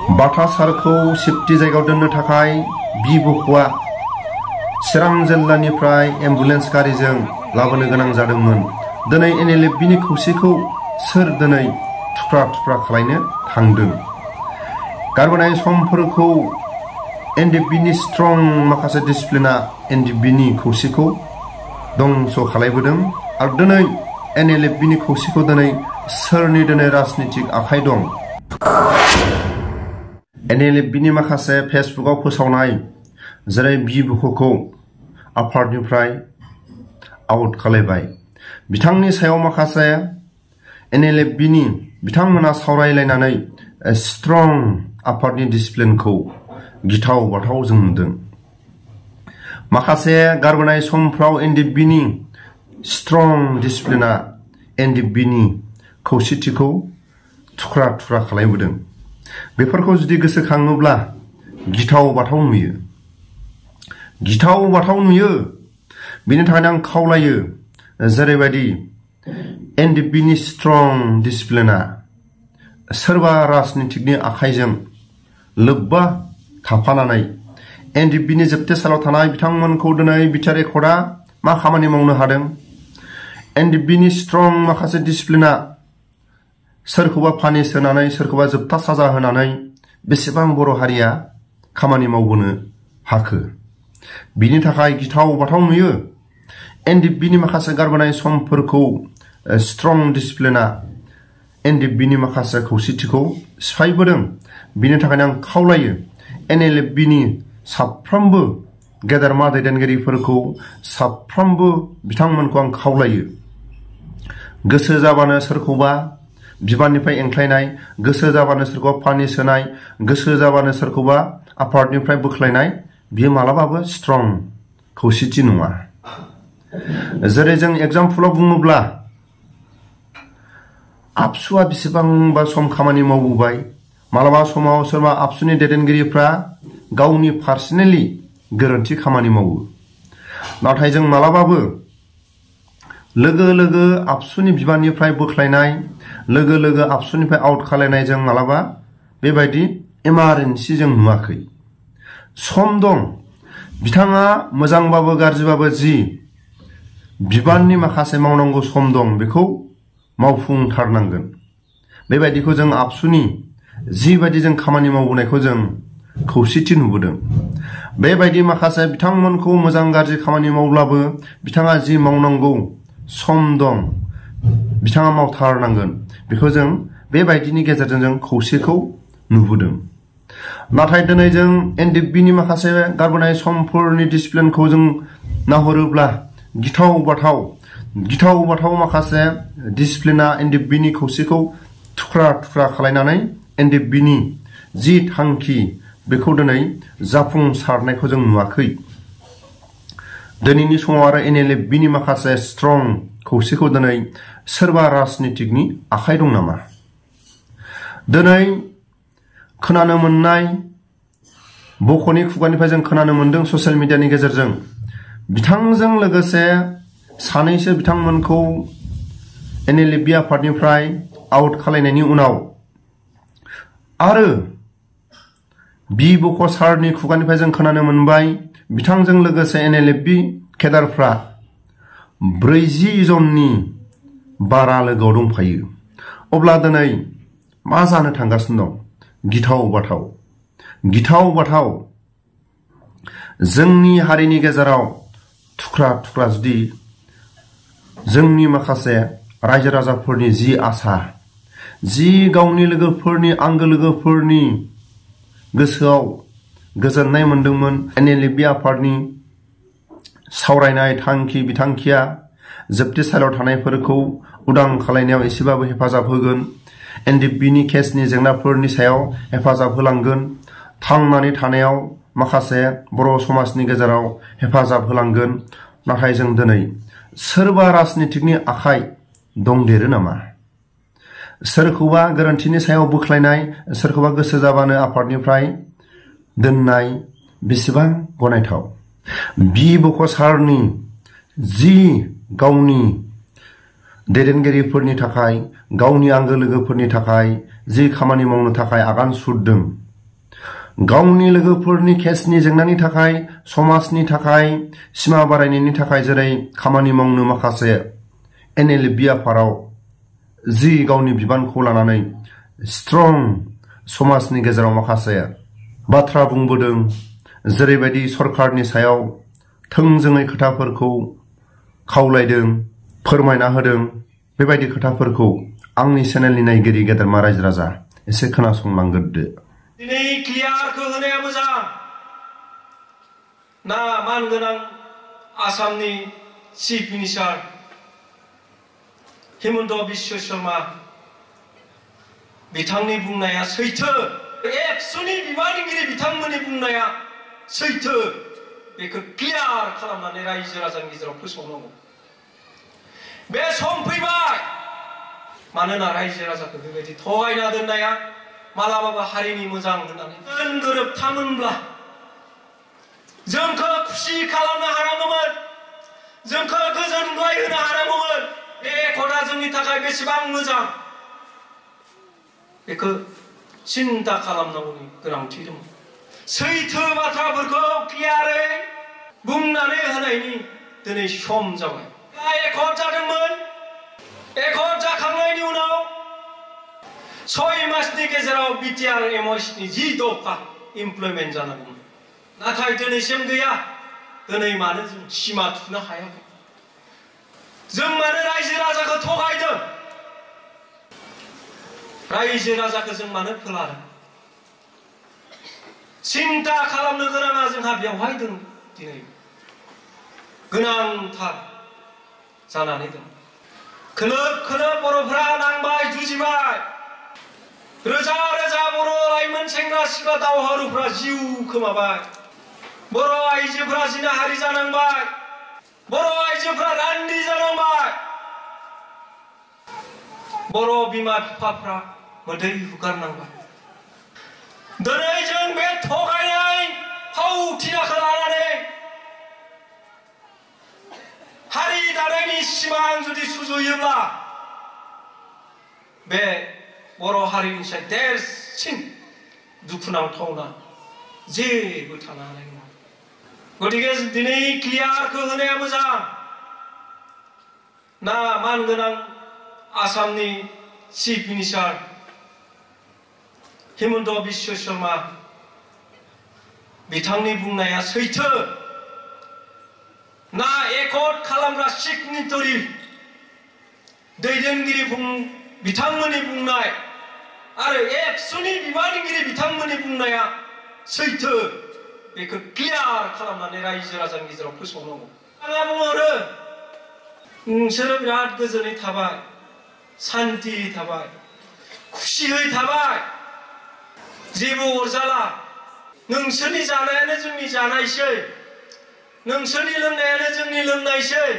बाथा सारखौ सेफटि जायगायाव दोननो थाखाय बी बक'आ चिरां जिल्लानिफ्राय एम्बुलेन्स गारिजों लाबोनो गोनां जादोंमोन। दिनै NLFBनि खौसेखौ सोर दिनै थुख्रा थुख्रा खालायनो थांदों? गारबोनाय समफोरखौ NLFBनि स्ट्रं माखासे डिसिप्लिना NLFBनि खौसेखौ दंस खालायबोदों आरो दिनै NLFBनि खौसेखौ दिनै सोरनि दिनै राजनितिक आखाइ दं? NLFBनि माखासे फेसबुकआव फोसावनाय जेरै बी बक'खौ आफादनिफ्राय आउट खालायबाय। बिथांनि सायाव माखासे NLFBनि बिथांमोना सावरायलायनानै स्ट्रं आफादनि डिसिप्लिनखौ गिथाव बाथाव जों नुदों। माखासे गारबोनाय समफ्राव NLFBनि स्ट्रं डिसिप्लिना NLFBनि खौसेथिखौ थुख्रा थुख्रा खालायबोदों। बेफोरखौ जुदि गोसोखाङोब्ला गिथाव बाथाव नुयो। गिथाव बाथाव नुयो। बेनि थाखायनो आं खावलायो जेरैबायदि NLFBनि स्ट्रं डिसिप्लिना सोरबा राजनितिकनि आखाइजों लोब्बा थाफानानै NLFBनि जोबथेसालियाव थानाय बिथांमोनखौ दिनै बिटिआर एकर्डआ मा खामानि मावनो हादों? NLFBनि स्ट्रं माखासे डिसिप्लिना सोरखौबा पानिश होनानै सोरखौबा जोबथा साजा होनानै बेसेबां बर' हारिया खामानि मावबोनो हाखो? बिनि थाखाय गिथाव बाथाव नुयो। NLFBनि माखासे गारबोनाय समफोरखौ स्ट्रं डिसिप्लिना NLFBनि माखासे खौसेथिखौ सिफायबोदों। बिनि थाखायनो आं खावलायो NLFBनि साफ्रोमबो गेदेरमा दैदेनगिरिफोरखौ साफ्रोमबो बिथांमोनखौ आं खावलायो गोसो जाबानो सोरखौबा बिबाननिफ्राय एंख्लायनाय, गोसो जाबानो सोरखौबा पानिश होनाय, गोसो जाबानो सोरखौबा आफादनिफ्राय बोख्लायनाय बियो मालाबाबो स्ट्रं खौसेथि नङा। जेरै जों एग्जाम्पलाव बुङोब्ला आबसुआ बेसेबांबा सम खामानि मावबोबाय। मालाबा समाव सोरबा आबसुनि दैदेनगिरिफ्रा गावनि पार्सनेलि गोरोन्थि खामानि मावो। नाथाय जों मालाबाबो लोगो लोगो आबसुनि बिबाननिफ्राय बोख्लायनाय, लोगो लोगो आबसुनिफ्राय आउट खालायनाय जों मालाबा बेबायदि इमारजेन्सि जों नुवाखै। सम दं। बिथाङा मोजांबाबो गाज्रिबाबो जि बिबाननि माखासे मावनांगौ सम दं बेखौ मावफुंथारनांगोन। बेबायदिखौ जों आबसुनि जिबायदि जों खामानि मावबोनायखौ जों खौसेथि नुबोदों। बेबायदि माखासे बिथांमोनखौ मोजां गाज्रि खामानि मावब्लाबो बिथाङा जि मावनांगौ सम दं बिथाङा मावथारनांगोन। बेखौ जों बेबायदिनि गेजेरजों जों खौसेखौ नुबोदों। नाथाय दिनै जों NLFBनि माखासे गारबोनाय समफोरनि डिसिप्लिनखौ जों नाहरोब्ला गिथाव बाथाव माखासे डिसिप्लिना NLFBनि खौसेखौ थुख्रा थुख्रा खालायनानै NLFBनि जि थांखि बेखौ दिनै जाफुंसारनायखौ जों नुवाखै। दिनैनि समाव आरो NLFBनि माखासे स्ट्रं खौसेखौ दिनै सोरबा राजनितिकनि आखाइ दं नामा? दिनै खोनानो मोननाय बक'नि खुगानिफ्राय जों खोनानो मोनदों ससियेल मिडियानि गेजेरजों बिथांजों लोगोसे सानैसो बिथांमोनखौ NLFB आफादनिफ्राय आउट खालायनायनि उनाव आरो बी बक' सारनि खुगानिफ्राय जों खोनानो मोनबाय बिथांजों लोगोसे NLFB केडारफ्रा 40 जननि बारा लोगोआव दंफायो। अब्ला दिनै मा जानो थांगासिनो दं? गिथाव बाथाव जोंनि हारिनि गेजेराव थुख्रा थुख्रा जुदि जोंनि माखासे रायजो राजाफोरनि जि आसा, जि गावनि लोगोफोरनि आंगो लोगोफोरनि गोसोआव गोजोननाय मोनदोंमोन NLFB आफादनि सावरायनाय थांखि बिथांखिया जोबथेसालियाव थानायफोरखौ उदां खालायनायाव एसेबाबो हेफाजाब होगोन, NLFBनि केसनि जेंनाफोरनि सायाव हेफाजाब होलांगोन, थांनानै थानायाव माखासे बर' समाजनि गेजेराव हेफाजाब होलांगोन। नाथाय जों दिनै सोरबा राजनितिकनि आखाइ दंदेरो नामा? सोरखौबा गोरोन्थिनि सायाव बोख्लायनाय, सोरखौबा गोसो जाबानो आफादनिफ्राय दोननाय बेसेबां गनायथाव? बी बक' सारनि जि गावनि दैदेनगिरिफोरनि थाखाय, गावनि आंगो लोगोफोरनि थाखाय जि खामानि मावनो थाखाय आगान सुरदों गावनि लोगोफोरनि केसनि जेंनानि थाखाय समाजनि थाखाय सिमा बारायनायनि थाखाय जेरै खामानि मावनो माखासे NLB आफादाव जि गावनि बिबानखौ लानानै स्ट्रं समाजनि गेजेराव माखासे बाथ्रा बुंबोदों जेरैबायदि सरकारनि सायाव थोंजोङै खोथाफोरखौ खावलायदों फोरमायना होदों बेबायदि खोथाफोरखौ आंनि चेनेलनि नायगिरि गेदेरमा रायजो राजा एसे खोनासंलांगोरदो। दिनै क्लियारखौ होनाया मोजां ना मानगोनां आसामनि चिफ मिनिस्टार हिमन्त बिश्व शर्मा बिथांनि बुंनाया सैथो 100नि बिबानगिरि बिथांमोननि बुंनाया सैथो बेखौ क्लियार खालामनानै रायजो राजानि गेजेराव फोसावनांगौ। बे सम फैबाय मानोना रायजो राजाखौ बेबायदि थगायना दोननाया मालाबाबो हारिनि मोजां होननानै गोरोबथामोनब्ला जोंखौ खुसि खालामनो हानांगौमोन जोंखौ गोजोनग्लाय होनो हानांगौमोन। बे एकता जोंनि थाखाय बेसेबां मोजां बेखौ सिन्ता खालामनांगौनि गोनांथि दं। सैथो बाथ्राफोरखौ क्लियारै बुंनानै होनायनि दिनै सम जाबाय। एकट जादोंमोन एकट जाखांनायनि उनाव 6 मासनि गेजेराव बिटिआर MOSनि 10 दफा इमप्लिमेन्ट जानांगौमोन नाथाय दिनैसिम गैया। दिनै मानो जों सिमा थुनो हायाखै? जों मानो रायजो राजाखौ थगायदों? रायजो राजाखौ जों मानो फोलादों? सिन्ता खालामनो गोनाङा जोंहा बेवहाय दं। दिनै गोनांथार जानानै दं। खोलोब खोलोब बर'फ्रा नांबाय जुजिबाय। रोजा रोजा बर' लाइमोन सेंग्रा सिख्ला दावहारुफ्रा जिउ खोमाबाय। बर' आइजोफ्रा जिनाहारि जानांबाय। बर' आइजोफ्रा रान्दि जानांबाय। बर' बिमा बिफाफ्रा मोदै हुगारनांबाय। दिनै जों बे थगायनाय फावथिनाखौ लानानै हारि दानायनि सिमां जुदि सुजुयोब्ला बे बर' हारिनि साय देरसिन दुखुनांथावना जेबो थानो हानाय नङा। गतिके दिनै क्लियारखौ होनाया मोजां ना मानगोनां आसामनि चिफ मिनिस्टार हिमन्त बिश्व शर्मा बिथांनि बुंनाया सैथो ना एकट खालामग्रा सिगनेटरि दैदेनगिरि बिथांमोननि बुंनाय आरो 100नि बिबानगिरि बिथांमोननि बुंनाया सैथो बेखौ क्लियार खालामनानै रायजो राजानि गेजेराव फोसावनांगौ। आंहा बुंहरो नोंसोरो बिराद गोजोनै थाबाय सान्ति थाबाय खुसियै थाबाय जेबो अरजाला। नोंसोरनि जानायानो जोंनि जानायसै नोंसोरनि लोंनायानो जोंनि लोंनायसै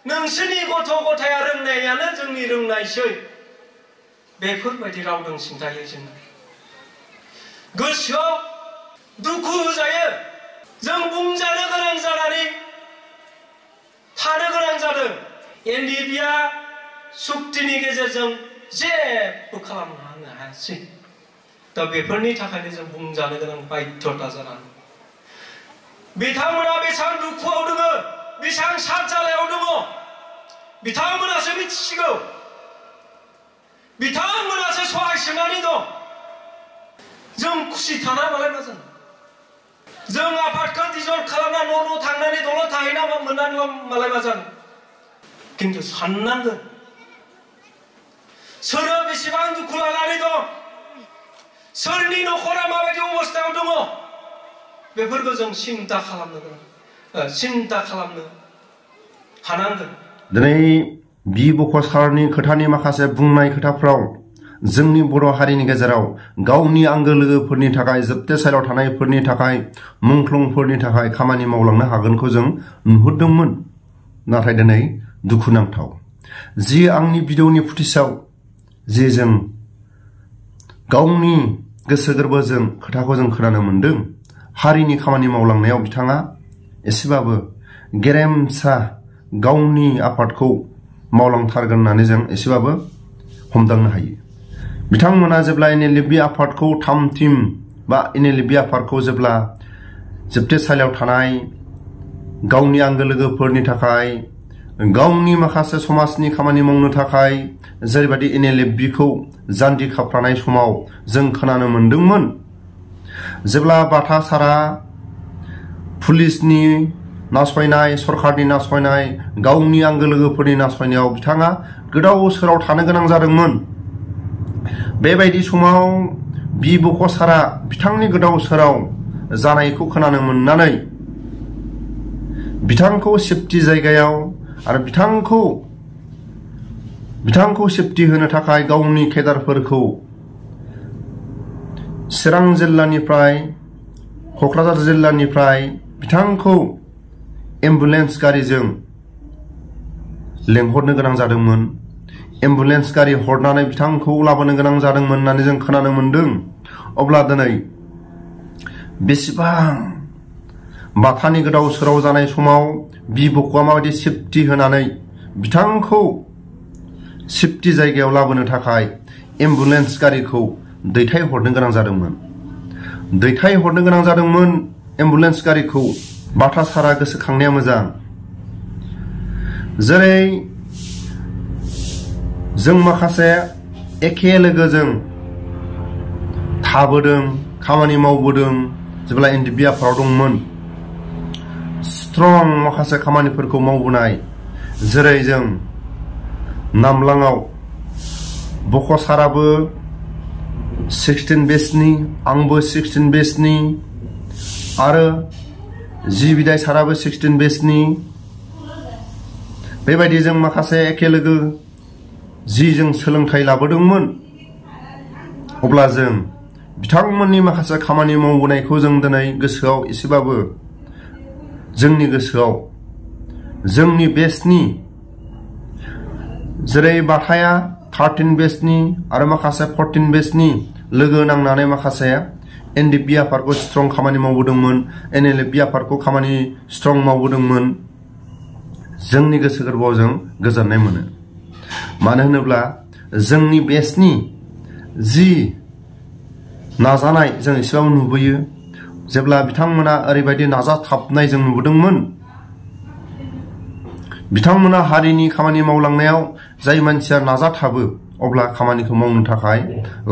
नोंसोरनि गथ' गथाया रोंनायानो जोंनि रोंनायसै बेफोरबायदि रावदों सिन्थायो जोङो गोसोआव दुखु जायो। जों बुंजानो गोनां जानानै थानो गोनां जादों। NDBआ सुक्तिनि गेजेरजों जेबो खालामनो हायासै। दा बेफोरनि थाखायनो जों बुंजानो गोनां बाध्यता जानानै बिथांमोना बेसेबां दुखुआव दङ बेसेबां सातजालायाव दङ बिथांमोनासो मिथिसिगौ। बिथांमोनासो सहाय सोंनानै दं। जों खुसि थाना मालाय मा जानो? जों आफादखौ डिजल्भ खालामना न' थांनानै दल' थाहैना मोननानै मालाय मा जानो? खिन्थु साननांगोन सोरो बेसेबां दुखु लानानै दं सोरनि न'खरा माबायदि अबस्थायाव दङ बेफोरखौ जों सिन्ता खालामनो हानांगोन। दिनै बि बक' सारनि खोथानि माखासे बुंनाय खोथाफ्राव जोंनि बर' हारिनि गेजेराव गावनि आंगो लोगोफोरनि थाखाय जोबथेसालियाव थानायफोरनि थाखाय मुंख्लंफोरनि थाखाय खामानि मावलांनो हागोनखौ जों नुहुरदोंमोन। नाथाय दिनै दुखुनांथाव जि आंनि भिडिअनि फुटेजाव जि जों गावनि गोसो गोरबोजों खोथाखौ जों खोनानो मोनदों हारिनि खामानि मावलांनायाव बिथाङा एसेबाबो गेरेमसा गावनि आफादखौ मावलांथारगोन होननानै जों एसेबाबो हमदांनो हायो। बिथांमोना जेब्ला NLB आफादखौ थामथिम बा NLB आफादखौ जेब्ला जोबथेसालियाव थानाय गावनि आंगो लोगोफोरनि थाखाय गावनि माखासे समाजनि खामानि मावनो थाखाय जेरैबायदि NLBखौ जान्जि खाफ्रानाय समाव जों खोनानो मोनदोंमोन जेब्ला बाथा सारा पुलिसनि नासयनाय सरकारनि नासयनाय गावनि आंगो लोगोफोरनि नासयनायाव बिथाङा गोदाव सोराव थानो गोनां जादोंमोन बेबायदि समाव बि बक' सारा बिथांनि गोदाव सोराव जानायखौ खोनानो मोननानै बिथांखौ सेफटि जायगायाव आरो बिथांखौ सेफटि होनो थाखाय गावनि केडारफोरखौ चिरां जिल्लानिफ्राय क'क्राझार जिल्लानिफ्राय बिथांखौ एम्बुलेन्स गारिजों लेंहरनो गोनां जादोंमोन एम्बुलेन्स गारि हरनानै बिथांखौ लाबोनो गोनां जादोंमोन होननानै जों खोनानो मोनदों अब्ला दिनै बेसेबां बाथानि गोदाव सोराव जानाय समाव बि बक'आ माबायदि सेफटि होनानै बिथांखौ सेफटि जायगायाव लाबोनो थाखाय एम्बुलेन्स गारिखौ दैथायहरनो गोनां जादोंमोन एम्बुलेन्स गारिखौ बाथा सारा गोसोखांनाया मोजां जेरै जों माखासे एखे लोगोजों थाबोदों खामानि मावबोदों जेब्ला NLB आफादाव दंमोन स्ट्रं माखासे खामानिफोरखौ मावबोनाय जेरै जों नामलाङाव बक' साराबो 16 बेचनि आंबो 16 बेचनि आरो जि बिदाय साराबो 16 बेचनि बेबायदि जों माखासे एखे लोगो जों सोलोंथाइ लाबोदोंमोन अब्ला जों बिथांमोननि माखासे खामानि मावबोनायखौ जों दिनै गोसोआव एसेबाबो जोंनि गोसोआव जोंनि बेचनि जेरै बाथाया 13 बेचनि आरो माखासे 14 बेचनि लोगो नांनानै माखासे NLB आफादखौ स्ट्रं खामानि मावबोदोंमोन NLB आफादखौ खामानि स्ट्रं मावबोदोंमोन जोंनि गोसो गोरबोआव जों गोजोननाय मोनो मानो होनोब्ला जोंनि बेचनि जि नाजानाय जों एसेबाबो नुबोयो जेब्ला बिथांमोना ओरैबायदि नाजाथाबनाय जों नुबोदोंमोन बिथांमोना हारिनि खामानि मावलांनायाव जाय मानसिया नाजाथाबो अब्ला खामानिखौ मावनो थाखाय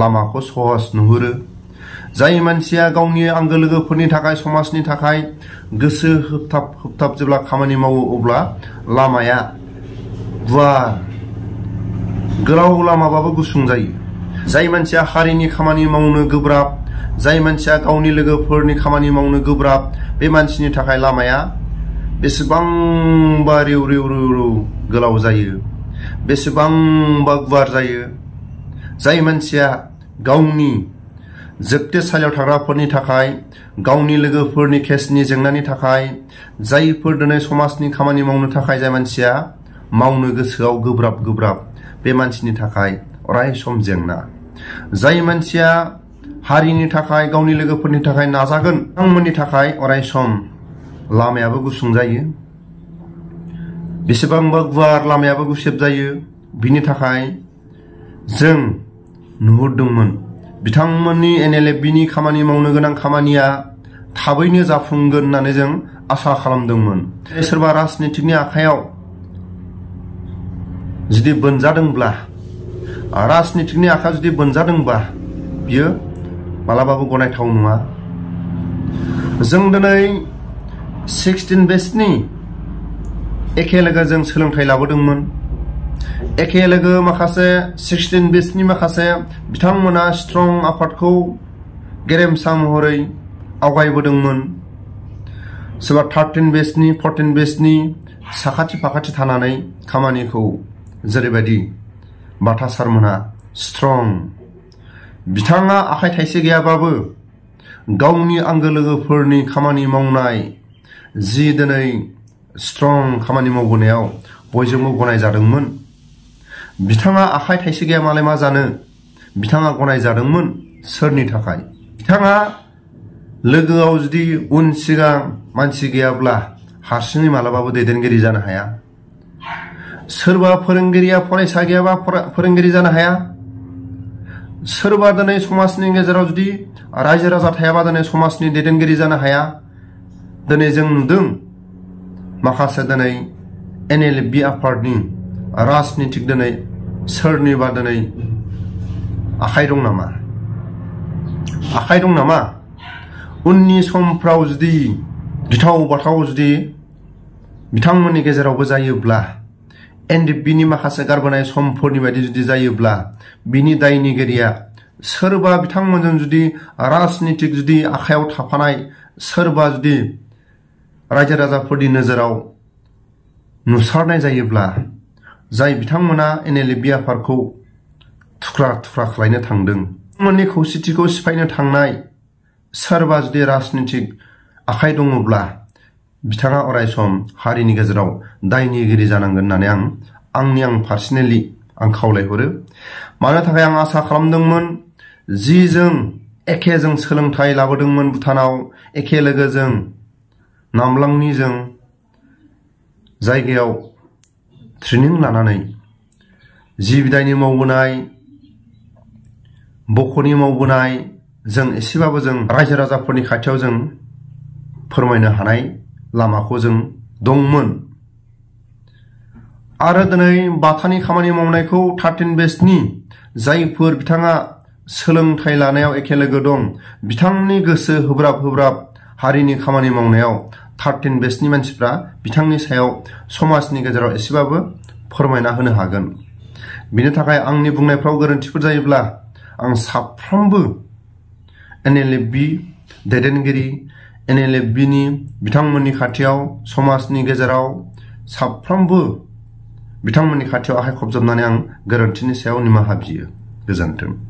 लामाखौ सहज नुहुरो जाय मानसिया गावनि आंगो लोगोफोरनि थाखाय समाजनि थाखाय गोसो होबथाब जेब्ला खामानि मावो अब्ला लामाया गुवार गोलाव लामाबाबो गुसुं जायो जाय मानसिया हारिनि खामानि मावनो गोब्राब जाय मानसिया गावनि लोगोफोरनि खामानि मावनो गोब्राब बे मानसिनि थाखाय लामाया बेसेबांबा रिउ गोलाव जायो बेसेबांबा गुवार जायो जाय मानसिया गावनि जोबथेसालियाव थाग्राफोरनि थाखाय गावनि लोगोफोरनि केसनि जेंनानि थाखाय जायफोर दिनै समाजनि खामानि मावनो थाखाय जाय मानसिया मावनो गोसोआव गोब्राब बे मानसिनि थाखाय अराय सम जेंना जाय मानसिया हारिनि थाखाय गावनि लोगोफोरनि थाखाय नाजागोन बिथांमोननि थाखाय अराय सम लामायाबो गुसुं जायो बेसेबांबा गुवार लामायाबो गुसेब जायो बिनि थाखाय जों नुहुरदोंमोन बिथांमोननि NLBनि खामानि मावनो गोनां खामानिया थाबैनो जाफुंगोन होननानै जों आसा खालामदोंमोन सोरबा राजनितिकनि आखायाव जुदि बोनजादोंब्ला राजनितिकनि आखायाव जुदि बोनजादोंबा बियो मालाबाबो गनायथाव नङा जों दिनै 16 बेचनि एखे लोगो जों सोलोंथाइ लाबोदोंमोन एखे लोगो माखासे 16 बेचनि माखासे बिथांमोना स्ट्रं आफादखौ गेरेमसा महरै आवगायबोदोंमोन सोरबा 13 बेचनि 14 बेचनि साखाथि फाखाथि थानानै खामानिखौ जेरैबायदि बाथा सारमोना स्ट्रं बिथाङा आखाइ थाइसे गैयाबाबो गावनि आंगो लोगोफोरनि खामानि मावनाय जि दिनै स्ट्रं खामानि मावबोनायाव बयजोंबो गनायजादोंमोन बिथाङा आखाइ थाइसे गैया मालाय मा जानो बिथाङा गनायजादोंमोन सोरनि थाखाय बिथाङा लोगोआव जुदि उन सिगां मानसि गैयाब्ला हारसिङै मालाबाबो दैदेनगिरि जानो हाया सोरबा फोरोंगिरिया फरायसा गैयाबा फोरोंगिरि जानो हाया सोरबा दिनै समाजनि गेजेराव जुदि रायजो राजा थायाबा दिनै समाजनि दैदेनगिरि जानो हाया। दिनै जों नुदों माखासे दिनै NLB आफादनि राजनितिक दिनै सोरनिबा दिनै आखाइ दं नामा? आखाइ दं नामा? उननि समफ्राव जुदि गिथाव बाथाव जुदि बिथांमोननि गेजेरावबो जायोब्ला NDPनि माखासे गारबोनाय समफोरनि बायदि जुदि जायोब्ला बिनि दायनिगिरिया सोरबा बिथांमोनजों जुदि राजनितिक जुदि आखायाव थाफानाय सोरबा जुदि रायजो राजाफोरनि नोजोराव नुसारनाय जायोब्ला जाय बिथांमोना NLB आफादखौ थुख्रा थुख्रा खालायनो थांदों, बिथांमोननि खौसेथिखौ सिफायनो थांनाय सोरबा जुदि राजनितिक आखाइ दङब्ला बिथाङा अरायसम हारिनि गेजेराव दायनिगिरि जानांगोन होननानै आं पार्सनेलि आं खावलायहरो। मानो थाखाय आं आसा खालामदोंमोन जि जों एखे जों सोलोंथाइ लाबोदोंमोन भुटानाव, एखे लोगो जों नामलांनि जों जायगायाव ट्रेनिं लानानै जि बिदायनि मावबोनाय, बक'नि मावबोनाय जों एसेबाबो जों रायजो राजाफोरनि खाथियाव जों फोरमायनो हानाय लामाखौ जों दंमोन। आरो दिनै बाथानि खामानि मावनायखौ 13 बेचनि जायफोर बिथाङा सोलोंथाइ लानायाव एखे लोगो दं, बिथांनि गोसो होब्राब होब्राब हारिनि खामानि मावनायाव 13 बेचनि मानसिफ्रा बिथांनि सायाव समाजनि गेजेराव एसेबाबो फोरमायना होनो हागोन। बिनि थाखाय आंनि बुंनायफ्राव गोरोन्थिफोर जायोब्ला आं साफ्रोमबो NLB दैदेनगिरि, NLBनि बिथांमोननि खाथियाव समाजनि गेजेराव साफ्रोमबो बिथांमोननि खाथियाव आखाइ खबजबनानै आं गोरोन्थिनि सायाव निमाहा बियो। गोजोन्थों।